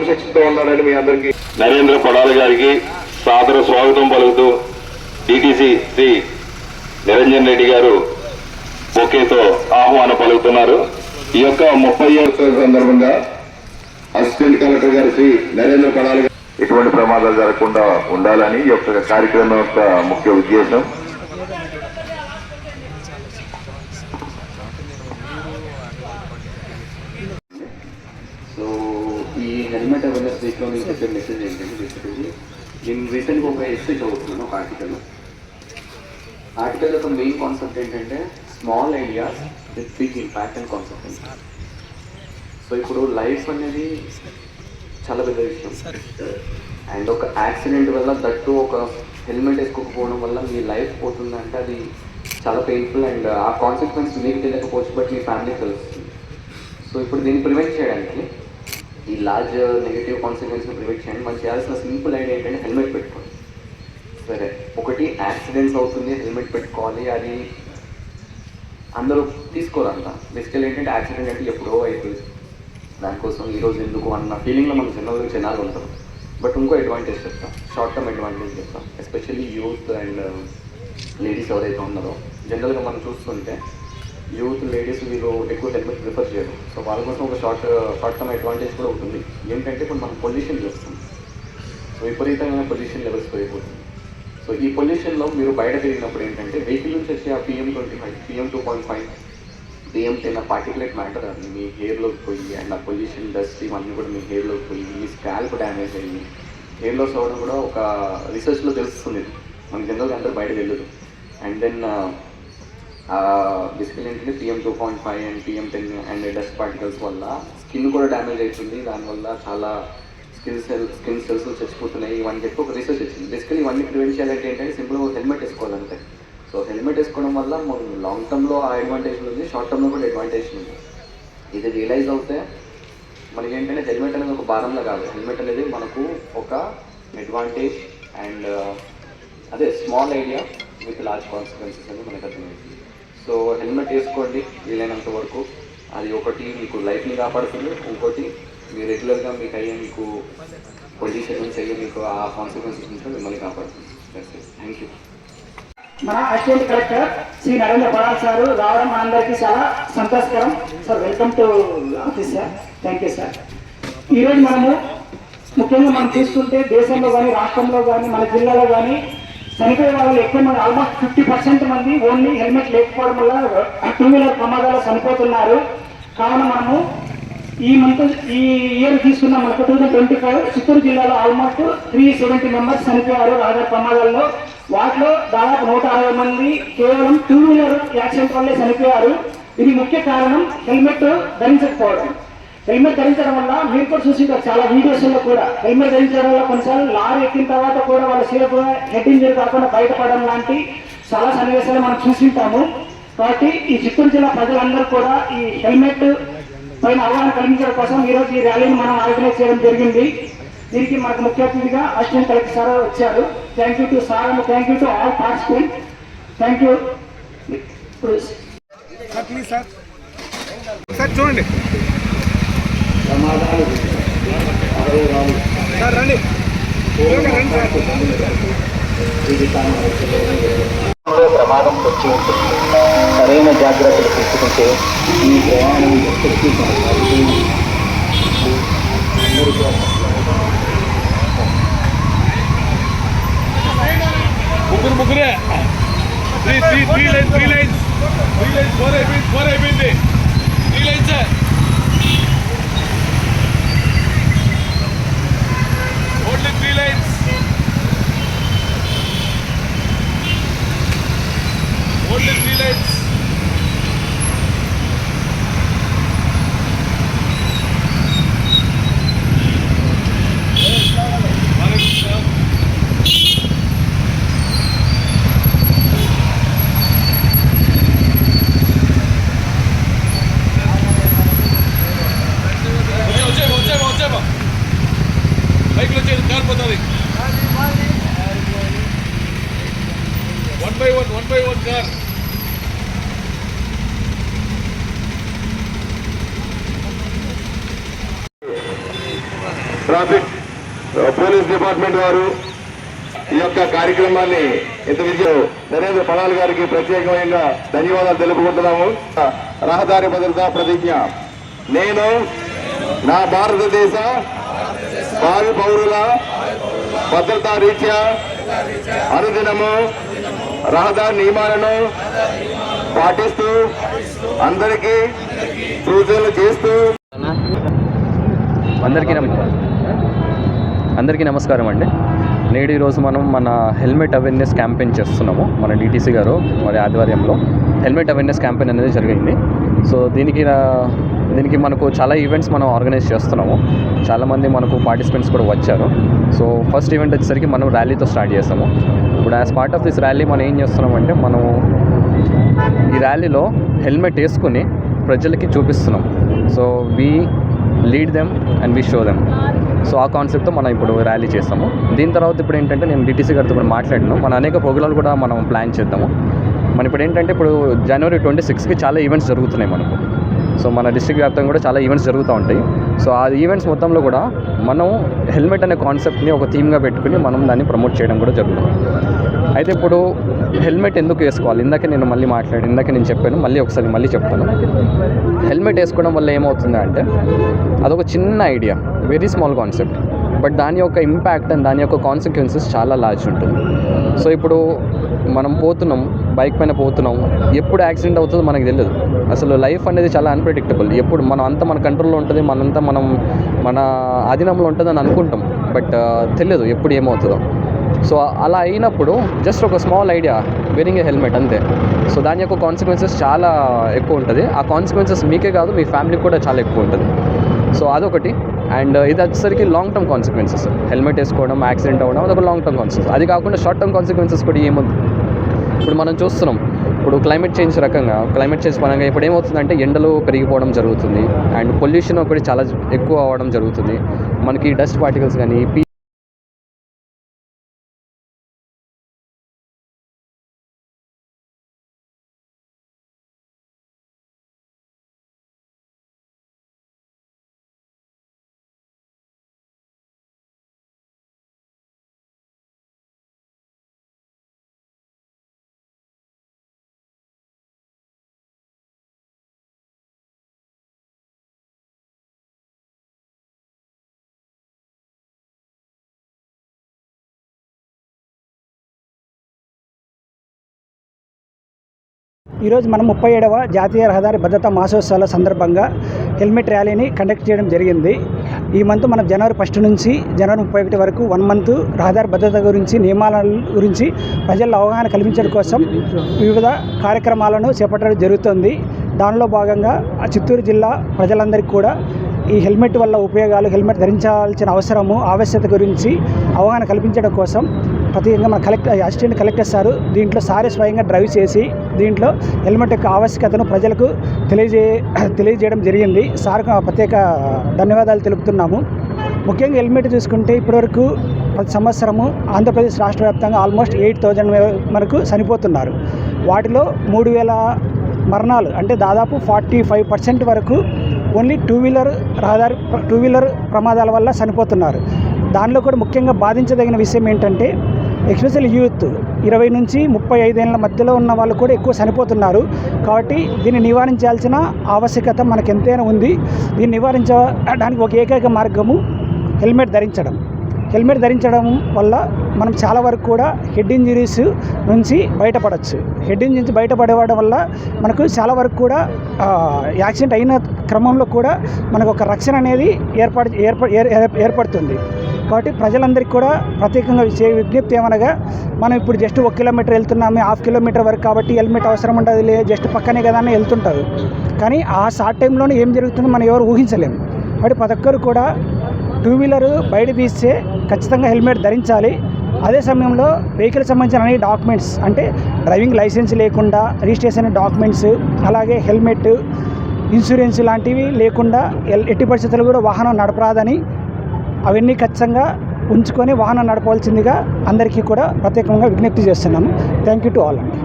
క్రమశిక్షణతో ఉన్నాడని మీ అందరికీ నరేంద్ర పడాలి గారికి సాదర స్వాగతం పలుకుతూ డిటిసి శ్రీ నిరంజన్ రెడ్డి గారు బొకేతో ఆహ్వానం పలుకుతున్నారు. ఈ యొక్క 30వ సందర్భంగా అసిస్టెంట్ కలెక్టర్ గారు శ్రీ నరేంద్ర పడాలి గారు ఎటువంటి ప్రమాదాలు జరగకుండా ఉండాలని ఈ యొక్క కార్యక్రమం యొక్క ముఖ్య ఉద్దేశం. సో ఈ హెల్మెట్ అవేర్నెస్ వీక్లో మీకు చెప్పే మెసేజ్ ఏంటంటే బేసికల్లీ నేను రీసెంట్గా ఒక ఎస్సే చదువుతున్నాను ఒక ఆర్టికల్ యొక్క మెయిన్ కాన్సెప్ట్ ఏంటంటే small ideas with big impact and concept. So ఇప్పుడు లైఫ్ అనేది చాలా పెద్ద విషయం అండ్ ఒక యాక్సిడెంట్ వల్ల దట్టు ఒక హెల్మెట్ వేసుకోకపోవడం వల్ల మీ లైఫ్ పోతుందంటే అది చాలా పెయిన్ఫుల్ అండ్ ఆ కాన్సిక్వెన్స్ మీకు తెలియకపోవచ్చు బట్ మీ ఫ్యామిలీకి తెలుస్తుంది. సో ఇప్పుడు దీన్ని ప్రివెంట్ చేయడానికి ఈ లార్జ్ నెగిటివ్ కాన్సిక్వెన్స్ని ప్రివెంట్ చేయండి మనం చేయాల్సిన సింపుల్ ఐడియా ఏంటంటే హెల్మెట్ పెట్టుకోండి. సరే ఒకటి యాక్సిడెంట్స్ అవుతుంది హెల్మెట్ పెట్టుకోవాలి అది అందరూ తీసుకోరంట. బేసికల్ ఏంటంటే యాక్సిడెంట్ అంటే ఎప్పుడో అయిపోయింది దానికోసం ఈరోజు ఎందుకు అన్న ఫీలింగ్లో మనం జనాలు ఉంటాం. బట్ ఇంకో అడ్వాంటేజ్ చెప్తాం షార్ట్ టర్మ్ అడ్వాంటేజ్ చెప్తాం ఎస్పెషల్లీ యూత్ అండ్ లేడీస్ ఎవరైతే ఉన్నారో జనరల్గా మనం చూస్తుంటే యూత్ లేడీస్ వీళ్ళు ఎక్కువ హెల్మెట్ ప్రిఫర్ చేయరు. సో వాళ్ళ కోసం ఒక షార్ట్ టర్మ్ అడ్వాంటేజ్ కూడా ఉంటుంది. ఏంటంటే ఇప్పుడు మనం పొల్యూషన్ చేస్తాం. సో విపరీతమైన పొల్యూషన్ లెవెల్స్ పెరిగిపోతుంది. సో ఈ పొల్యూషన్లో మీరు బయట తిరిగినప్పుడు ఏంటంటే వెహికల్ నుంచి వచ్చే ఆ PM25 PM2.5 PM10 ఆ పార్టికులేట్ మ్యాటర్ అది మీ హెయిర్లోకి పోయి అండ్ ఆ పొల్యూషన్ డస్ట్ ఇవన్నీ కూడా మీ హెయిర్లోకి పోయి మీ స్కాల్ప్ డ్యామేజ్ అయ్యి హెయిర్ లాస్ అవ్వడం కూడా ఒక రీసెర్చ్లో తెలుస్తుంది. మనకి జనరల్గా అందరూ బయట వెళ్ళదు. అండ్ దెన్ బేసికల్ ఏంటంటే PM2.5 and PM10 and dust particles వల్ల స్కిన్ కూడా డ్యామేజ్ అవుతుంది. దానివల్ల చాలా స్కిన్ సెల్స్ చచ్చిపోతున్నాయి ఇవన్నీ చెప్పి ఒక రీసెర్చ్ వచ్చింది. బేసికలీ ఇవన్నీ ప్రివెంట్ చేయాలంటే ఏంటంటే సింపుల్గా హెల్మెట్ వేసుకోవాలంటే. సో హెల్మెట్ వేసుకోవడం వల్ల మనం లాంగ్ టర్మ్లో ఆ అడ్వాంటేజ్ ఉంది షార్ట్ టర్మ్లో కూడా అడ్వాంటేజ్ ఉంది. ఇది రియలైజ్ అవుతే మనకి ఏంటంటే హెల్మెట్ అనేది ఒక భారంలో కాదు. హెల్మెట్ అనేది మనకు ఒక అడ్వాంటేజ్ అండ్ అదే small idea with large consequences అని మనకు అర్థమైంది. సో హెల్మెట్ వేసుకోండి వీలైనంత వరకు. అది ఒకటి మీకు లైఫ్ని కాపాడుతుంది. ఇంకోటి మీరు రెగ్యులర్గా మీకు అయ్యే మీకు పొల్యూషన్ నుంచి అయ్యే మీకు ఆ కాన్సిక్వెన్సెస్ నుంచి మిమ్మల్ని కాపాడుతుంది. Thank you. మన assistant collector Shri Narendra Padal sir రావడం మనందరికీ చాలా సంతోషకరం. Sir welcome to office sir. Thank you sir. ఈరోజు మనము ముఖ్యంగా మనం చూసుకుంటే దేశంలో కానీ రాష్ట్రంలో కానీ మన జిల్లాలో కానీ చనిపోయే వాళ్ళు ఎక్కువ మంది ఆల్మోస్ట్ 50% మంది ఓన్లీ హెల్మెట్ లేకపోవడం వల్ల 2 వీలర్ ప్రమాదాలు చనిపోతున్నారు. కావున మనము ఈ ఇయర్ తీసుకున్న మనకు 2025 చిత్తూరు జిల్లాలో ఆల్మోస్ట్ 370 మెంబర్స్ చనిపోయారు రహదారి ప్రమాదాల్లో. వాటిలో దాదాపు 160 మంది కేవలం 2 వీలర్ యాక్సిడెంట్ వల్లే చనిపోయారు. ఇది ముఖ్య కారణం హెల్మెట్ ధరించకపోవడం. హెల్మెట్ ధరించడం వల్ల మీరు కూడా చూసింటారు చాలా వీడియోస్లో కూడా హెల్మెట్ ధరించడం వల్ల కొన్నిసార్లు లారీ ఎక్కిన తర్వాత కూడా వాళ్ళ సీరియస్ హెడ్ ఇంజరీ కాకుండా బయటపడడం లాంటి చాలా సన్నివేశాలు మనం చూసింటాము. కాబట్టి ఈ చిత్తూరు జిల్లా ప్రజలందరూ కూడా ఈ హెల్మెట్ పైన అవగాహన కలిగించడం కోసం ఈరోజు ఈ ర్యాలీని మనం ఆర్గనైజ్ చేయడం జరిగింది. దీనికి మనకు ముఖ్య అతిథిగా అసిస్టెంట్ కలెక్టర్ సార్ వచ్చారు. Thank you to sir and thank you to all participant. Thank you sir. చూడండి సార్ రండి ప్రమాదం వచ్చి ఉంటుంది. సరైన జాగ్రత్తలు తీసుకుంటే ఈ ప్రయాణం ఎప్పటికీ ముగ్గురే 3 లైన్స్ 4 అయిపోయింది 3 lines sir. Only 3 lines only 3 lines. బైక్లో వచ్చేది కారిపోతుంది. 1 by 1 car. Traffic police department వారు ఈ యొక్క కార్యక్రమాన్ని ఇంత విజయం నరేంద్ర పడాల్ గారికి ప్రత్యేకమైన ధన్యవాదాలు తెలుపుకుంటున్నాము. రహదారి భద్రతా ప్రతిజ్ఞ. నేను నా భారతదేశ భావి పౌరుల భద్రతా రీత్యా అనుదినము రహదారి నియమాలను పాటిస్తూ అందరికీ సూచనలు చేస్తూ అందరికీ నమస్కారం అండి. నేడు ఈరోజు మనం మన హెల్మెట్ అవేర్నెస్ క్యాంపెయిన్ చేస్తున్నాము. మన డిటీసీ గారు మరి ఆధ్వర్యంలో హెల్మెట్ అవేర్నెస్ క్యాంపెయిన్ అనేది జరిగింది. సో దీనికి మనకు చాలా ఈవెంట్స్ మనం ఆర్గనైజ్ చేస్తున్నాము. చాలామంది మనకు పార్టిసిపెంట్స్ కూడా వచ్చారు. సో ఫస్ట్ ఈవెంట్ వచ్చేసరికి మనం ర్యాలీతో స్టార్ట్ చేస్తాము. ఇప్పుడు as part of this rally మనం ఏం చేస్తున్నామంటే మనం ఈ ర్యాలీలో హెల్మెట్ వేసుకుని ప్రజలకి చూపిస్తున్నాం. So we lead them and we show them. So ఆ కాన్సెప్ట్తో మనం ఇప్పుడు ర్యాలీ చేస్తాము. దీని తర్వాత ఇప్పుడు ఏంటంటే నేను డిటీసీ గారితో కూడా మాట్లాడినాను. మన అనేక ప్రోగ్రాలు కూడా మనం ప్లాన్ చేద్దాము. మన ఇప్పుడు ఏంటంటే ఇప్పుడు జనవరి 26కి చాలా ఈవెంట్స్ జరుగుతున్నాయి మనకు. సో మన డిస్ట్రిక్ట్ వ్యాప్తంగా కూడా చాలా ఈవెంట్స్ జరుగుతూ ఉంటాయి. సో ఆ ఈవెంట్స్ మొత్తంలో కూడా మనం హెల్మెట్ అనే కాన్సెప్ట్ని ఒక థీమ్గా పెట్టుకుని మనం దాన్ని ప్రమోట్ చేయడం కూడా జరుగుతుంది. అయితే ఇప్పుడు హెల్మెట్ ఎందుకు వేసుకోవాలి? ఇందాక నేను చెప్పాను, మళ్ళీ చెప్తాను. హెల్మెట్ వేసుకోవడం వల్ల ఏమవుతుంది అంటే అదొక చిన్న idea, very small concept, but దాని యొక్క ఇంపాక్ట్ అండ్ దాని యొక్క కాన్సిక్వెన్సెస్ చాలా లార్జ్ ఉంటుంది. సో ఇప్పుడు మనం బైక్ పైన పోతున్నాం, ఎప్పుడు యాక్సిడెంట్ అవుతుందో మనకు తెలియదు. అసలు లైఫ్ అనేది చాలా అన్ప్రెడిక్టబుల్. ఎప్పుడు మన కంట్రోల్లో ఉంటుంది, మన ఆధీనంలో ఉంటుందని అనుకుంటాం, బట్ తెలియదు ఎప్పుడు ఏమవుతుందో. సో అలా అయినప్పుడు జస్ట్ ఒక small idea, wearing a helmet అంతే. సో దాని యొక్క కాన్సిక్వెన్సెస్ చాలా ఎక్కువ ఉంటుంది. ఆ కాన్సిక్వెన్సెస్ మీకే కాదు, మీ ఫ్యామిలీకి కూడా చాలా ఎక్కువ ఉంటుంది. సో అదొకటి. అండ్ ఇది వచ్చేసరికి లాంగ్ టర్మ్ కాన్సిక్వెన్సెస్. హెల్మెట్ వేసుకోవడం, యాక్సిడెంట్ అవ్వడం అదొక లాంగ్ టర్మ్ కాన్సిక్వెన్స్. అది కాకుండా షార్ట్ టర్మ్ కాన్సిక్వెన్సెస్ కూడా ఏముంది? ఇప్పుడు మనం చూస్తున్నాం, ఇప్పుడు క్లైమేట్ చేంజ్ పరంగా ఇప్పుడు ఏమవుతుందంటే ఎండలు పెరిగిపోవడం జరుగుతుంది. అండ్ పొల్యూషన్ ఒకటి చాలా ఎక్కువ అవ్వడం జరుగుతుంది. మనకి డస్ట్ పార్టికల్స్ కానీ ఈరోజు మనం 37వ జాతీయ రహదారి భద్రతా మాసోత్సవాల సందర్భంగా హెల్మెట్ ర్యాలీని కండక్ట్ చేయడం జరిగింది. ఈ మంత్ మనం జనవరి 1 నుంచి జనవరి 31 వరకు 1 మంత్ రహదారి భద్రత గురించి, నియమాల గురించి ప్రజల్లో అవగాహన కల్పించడం కోసం వివిధ కార్యక్రమాలను చేపట్టడం జరుగుతుంది. దానిలో భాగంగా చిత్తూరు జిల్లా ప్రజలందరికీ కూడా ఈ హెల్మెట్ వల్ల ఉపయోగాలు, హెల్మెట్ ధరించాల్సిన అవసరము, ఆవశ్యకత గురించి అవగాహన కల్పించడం కోసం ప్రత్యేకంగా మన అసిస్టెంట్ కలెక్టర్ సారు దీంట్లో స్వయంగా డ్రైవ్ చేసి దీంట్లో హెల్మెట్ యొక్క ఆవశ్యకతను ప్రజలకు తెలియజేయడం జరిగింది. సార్కు ప్రత్యేక ధన్యవాదాలు తెలుపుతున్నాము. ముఖ్యంగా హెల్మెట్ చూసుకుంటే ఇప్పటివరకు ప్రతి సంవత్సరము ఆంధ్రప్రదేశ్ రాష్ట్ర వ్యాప్తంగా ఆల్మోస్ట్ 8,000 వరకు చనిపోతున్నారు. వాటిలో 3,000 మరణాలు అంటే దాదాపు 45% వరకు ఓన్లీ టూ వీలర్ ప్రమాదాల వల్ల చనిపోతున్నారు. దానిలో కూడా ముఖ్యంగా బాధించదగిన విషయం ఏంటంటే ఎస్పెషల్ యూత్ 20 నుంచి 35 ఏళ్ళ మధ్యలో ఉన్న వాళ్ళు కూడా ఎక్కువ చనిపోతున్నారు. కాబట్టి దీన్ని నివారించాల్సిన ఆవశ్యకత మనకు ఎంతైనా ఉంది. దీన్ని నివారించడానికి ఒక ఏకైక మార్గము హెల్మెట్ ధరించడం వల్ల మనం చాలా వరకు కూడా హెడ్ ఇంజరీస్ నుంచి బయటపడవచ్చు. హెడ్ ఇంజరీ నుంచి బయటపడేవడం వల్ల మనకు చాలా వరకు కూడా యాక్సిడెంట్ అయిన క్రమంలో కూడా మనకు ఒక రక్షణ అనేది ఏర్పడుతుంది. కాబట్టి ప్రజలందరికీ కూడా ప్రత్యేకంగా విజ్ఞప్తి ఏమనగా, మనం ఇప్పుడు జస్ట్ 1 కిలోమీటర్ వెళ్తున్నాము, 1/2 కిలోమీటర్ వరకు కాబట్టి హెల్మెట్ అవసరం ఉంటుంది, జస్ట్ పక్కనే కదా అని వెళ్తుంటారు. కానీ ఆ షార్ట్ టైంలోనే ఏం జరుగుతుందో మనం ఎవరు ఊహించలేము. కాబట్టి ప్రతి ఒక్కరు కూడా టూ వీలర్ బయట తీస్తే ఖచ్చితంగా హెల్మెట్ ధరించాలి. అదే సమయంలో వెహికల్ సంబంధించిన అన్ని డాక్యుమెంట్స్ అంటే డ్రైవింగ్ లైసెన్స్ లేకుండా రిజిస్ట్రేషన్ డాక్యుమెంట్స్, అలాగే హెల్మెట్, ఇన్సూరెన్స్ లాంటివి లేకుండా ఎట్టి పరిస్థితుల్లో కూడా వాహనం నడపరాదని అవన్నీ ఖచ్చితంగా ఉంచుకొని వాహనం నడపవలసిందిగా అందరికీ కూడా ప్రత్యేకంగా విజ్ఞప్తి చేస్తున్నాము. థ్యాంక్ యూ టు ఆల్ అండి.